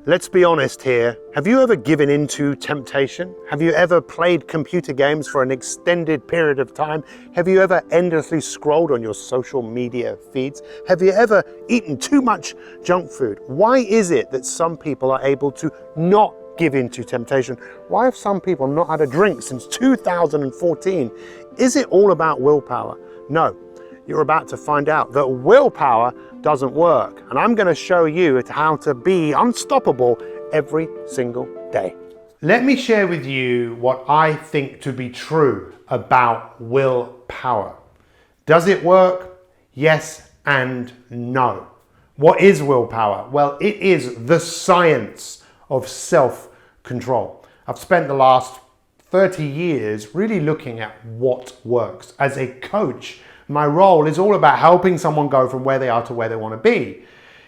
Let's be honest here. Have you ever given in to temptation? Have you ever played computer games for an extended period of time? Have you ever endlessly scrolled on your social media feeds? Have you ever eaten too much junk food? Why is it that some people are able to not give in to temptation? Why have some people not had a drink since 2014? Is it all about willpower? No. You're about to find out that willpower doesn't work. And I'm going to show you how to be unstoppable every single day. Let me share with you what I think to be true about willpower. Does it work? Yes and no. What is willpower? Well, it is the science of self-control. I've spent the last 30 years really looking at what works. As a coach, my role is all about helping someone go from where they are to where they want to be.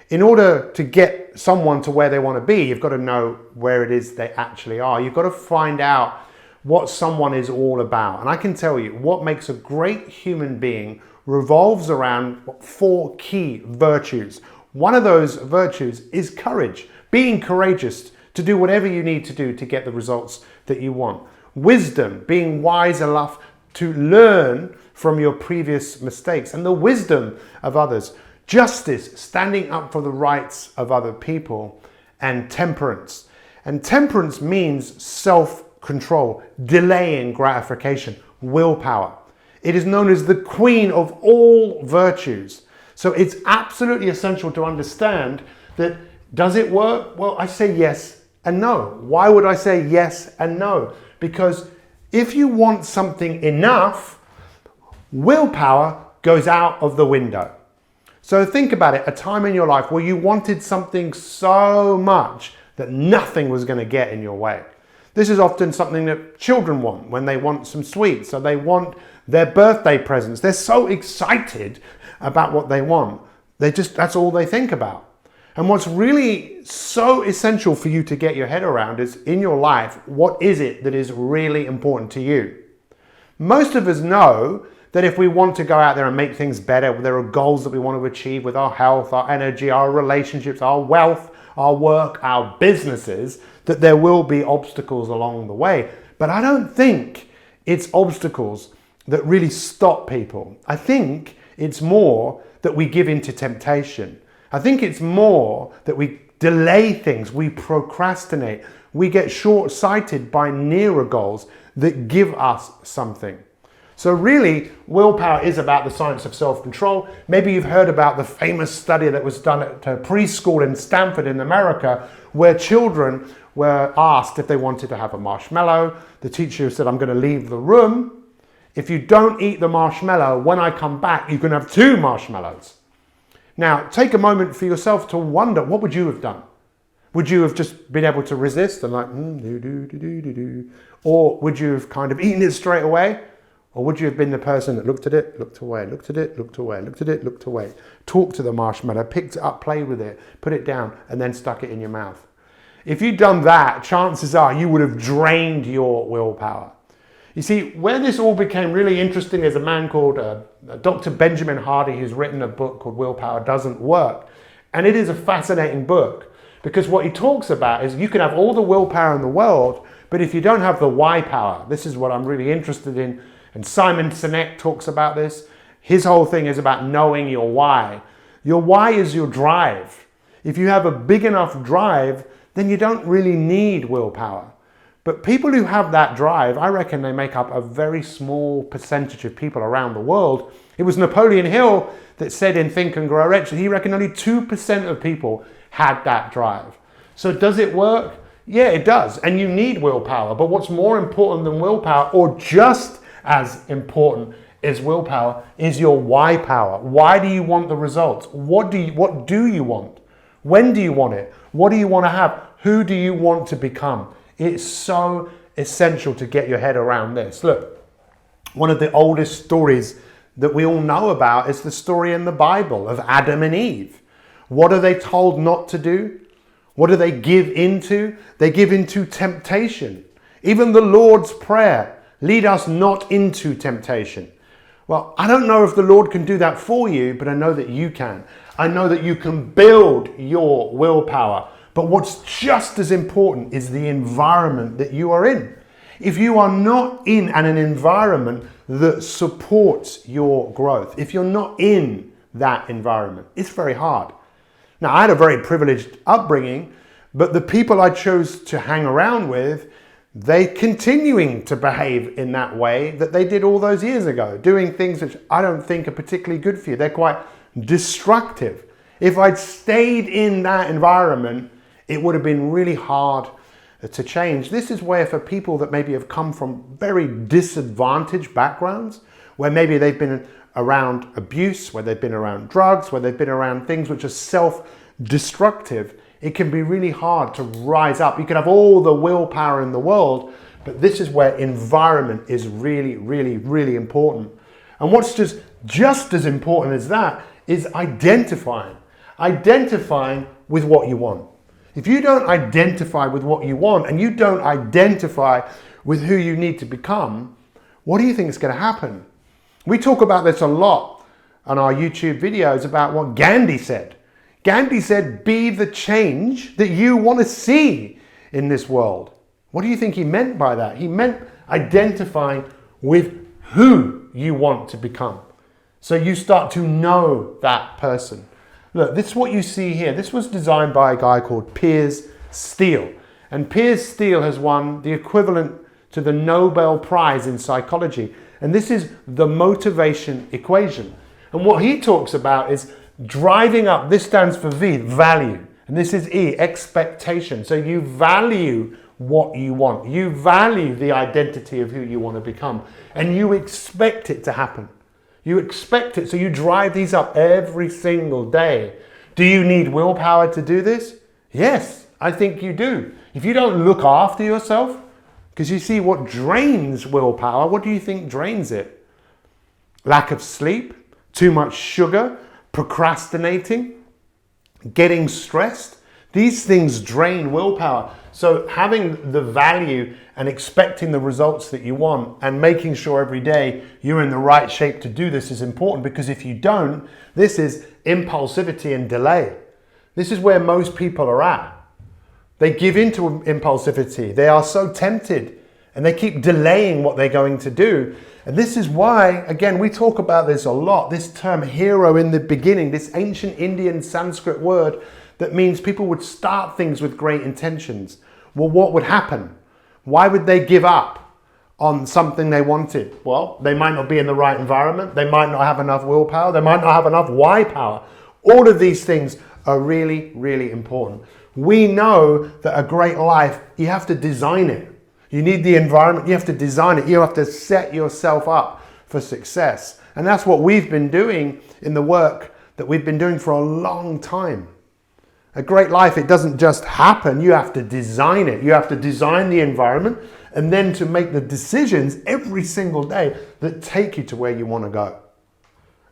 In order to get someone to where they want to be, you've got to know where it is they actually are. You've got to find out what someone is all about. And I can tell you, what makes a great human being revolves around 4 key virtues. One of those virtues is courage, being courageous to do whatever you need to do to get the results that you want. Wisdom, being wise enough to learn from your previous mistakes and the wisdom of others. Justice, standing up for the rights of other people. And temperance. And temperance means self-control, delaying gratification, willpower. It is known as the queen of all virtues. So it's absolutely essential to understand that, does it work? Well, I say yes and no. Why would I say yes and no? Because if you want something enough, willpower goes out of the window. So think about it, a time in your life where you wanted something so much that nothing was going to get in your way. This is often something that children want when they want some sweets, or they want their birthday presents. They're so excited about what they want. That's all they think about. And what's really so essential for you to get your head around is, in your life, what is it that is really important to you? Most of us know that if we want to go out there and make things better, there are goals that we want to achieve with our health, our energy, our relationships, our wealth, our work, our businesses, that there will be obstacles along the way. But I don't think it's obstacles that really stop people. I think it's more that we give in to temptation. I think it's more that we delay things, we procrastinate, we get short-sighted by nearer goals that give us something. So really, willpower is about the science of self-control. Maybe you've heard about the famous study that was done at a preschool in Stanford in America, where children were asked if they wanted to have a marshmallow. The teacher said, "I'm going to leave the room. If you don't eat the marshmallow, when I come back, you can have 2 marshmallows." Now, take a moment for yourself to wonder, what would you have done? Would you have just been able to resist and or would you have kind of eaten it straight away? Or would you have been the person that looked at it, looked away, looked at it, looked away, looked at it, looked away, talked to the marshmallow, picked it up, played with it, put it down, and then stuck it in your mouth? If you'd done that, chances are you would have drained your willpower. You see, where this all became really interesting is a man called Dr. Benjamin Hardy, who's written a book called Willpower Doesn't Work. And it is a fascinating book, because what he talks about is you can have all the willpower in the world, but if you don't have the why power, this is what I'm really interested in. And Simon Sinek talks about this. His whole thing is about knowing your why. Your why is your drive. If you have a big enough drive, then you don't really need willpower. But people who have that drive, I reckon they make up a very small percentage of people around the world. It was Napoleon Hill that said in Think and Grow Rich that he reckoned only 2% of people had that drive. So does it work? Yeah, it does. And you need willpower. But what's more important than willpower, or just as important as willpower, is your why power. Why do you want the results? What do you want? When do you want it? What do you want to have? Who do you want to become? It's so essential to get your head around this. Look, one of the oldest stories that we all know about is the story in the Bible of Adam and Eve. What are they told not to do? What do they give into? They give into temptation. Even the Lord's Prayer, lead us not into temptation. Well, I don't know if the Lord can do that for you, but I know that you can. I know that you can build your willpower But what's just as important is the environment that you are in. If you are not in an environment that supports your growth, if you're not in that environment, it's very hard. Now, I had a very privileged upbringing, but the people I chose to hang around with, they continuing to behave in that way that they did all those years ago, doing things which I don't think are particularly good for you. They're quite destructive. If I'd stayed in that environment, it would have been really hard to change. This is where for people that maybe have come from very disadvantaged backgrounds, where maybe they've been around abuse, where they've been around drugs, where they've been around things which are self-destructive, it can be really hard to rise up. You can have all the willpower in the world, but this is where environment is really, really, really important. And what's just as important as that is identifying with what you want. If you don't identify with what you want and you don't identify with who you need to become, what do you think is going to happen? We talk about this a lot on our YouTube videos about what Gandhi said. Gandhi said, be the change that you want to see in this world. What do you think he meant by that? He meant identifying with who you want to become. So you start to know that person. Look, this is what you see here. This was designed by a guy called Piers Steel. And Piers Steel has won the equivalent to the Nobel Prize in psychology. And this is the motivation equation. And what he talks about is driving up. This stands for V, value. And this is E, expectation. So you value what you want. You value the identity of who you want to become. And you expect it to happen. You expect it, so you drive these up every single day. Do you need willpower to do this? Yes, I think you do. If you don't look after yourself, because you see what drains willpower, what do you think drains it? Lack of sleep, too much sugar, procrastinating, getting stressed. These things drain willpower. So having the value and expecting the results that you want and making sure every day you're in the right shape to do this is important, because if you don't, this is impulsivity and delay. This is where most people are at. They give into impulsivity. They are so tempted and they keep delaying what they're going to do. And this is why, again, we talk about this a lot, this term hero in the beginning, this ancient Indian Sanskrit word that means people would start things with great intentions. Well, what would happen? Why would they give up on something they wanted? Well, they might not be in the right environment. They might not have enough willpower. They might not have enough why power. All of these things are really, really important. We know that a great life, you have to design it. You need the environment. You have to design it. You have to set yourself up for success. And that's what we've been doing in the work that we've been doing for a long time. A great life, it doesn't just happen. You have to design it. You have to design the environment and then to make the decisions every single day that take you to where you want to go.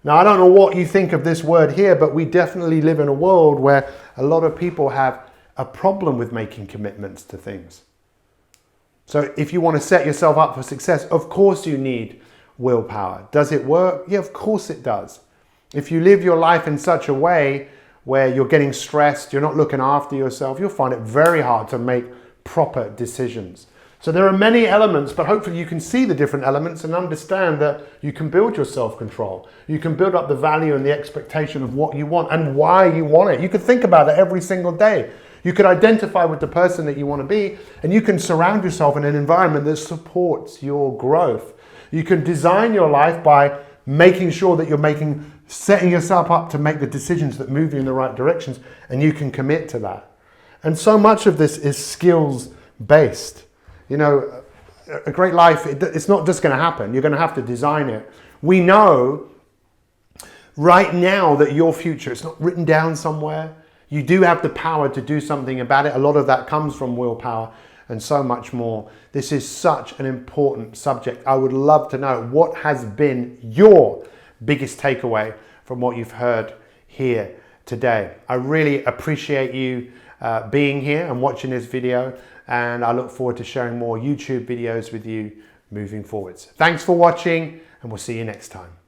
Now, I don't know what you think of this word here, but we definitely live in a world where a lot of people have a problem with making commitments to things. So if you want to set yourself up for success, of course you need willpower. Does it work? Yeah, of course it does. If you live your life in such a way where you're getting stressed, you're not looking after yourself, you'll find it very hard to make proper decisions. So there are many elements, but hopefully you can see the different elements and understand that you can build your self-control. You can build up the value and the expectation of what you want and why you want it. You could think about it every single day. You could identify with the person that you want to be, and you can surround yourself in an environment that supports your growth. You can design your life by making sure that you're setting yourself up to make the decisions that move you in the right directions, and you can commit to that. And so much of this is skills based. You know, a great life, it's not just going to happen. You're going to have to design it. We know right now that your future, it's not written down somewhere. You do have the power to do something about it. A lot of that comes from willpower and so much more. This is such an important subject. I would love to know, what has been your biggest takeaway from what you've heard here today? I really appreciate you being here and watching this video, and I look forward to sharing more YouTube videos with you moving forwards. Thanks for watching, and we'll see you next time.